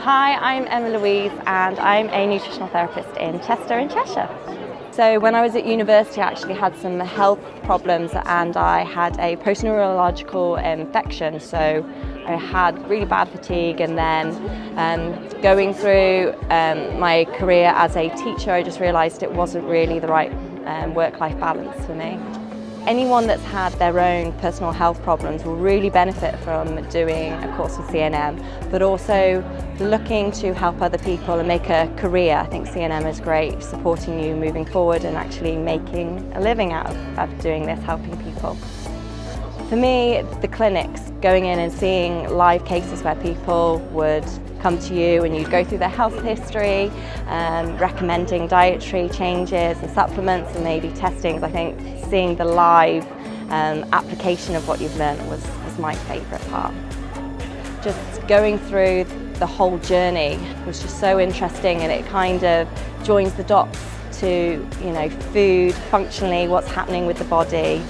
Hi, I'm Emma-Louise and I'm a nutritional therapist in Chester in Cheshire. So when I was at university I actually had some health problems and I had a post-neurological infection, so I had really bad fatigue, and then going through my career as a teacher I just realised it wasn't really the right work-life balance for me. Anyone that's had their own personal health problems will really benefit from doing a course with CNM, but also looking to help other people and make a career. I think CNM is great, supporting you moving forward and actually making a living out of doing this, helping people. For me, the clinics, going in and seeing live cases where people would come to you and you'd go through their health history, recommending dietary changes and supplements and maybe testings. I think seeing the live application of what you've learned was my favourite part. Just going through the whole journey was just so interesting, and it kind of joins the dots to, food, functionally, what's happening with the body,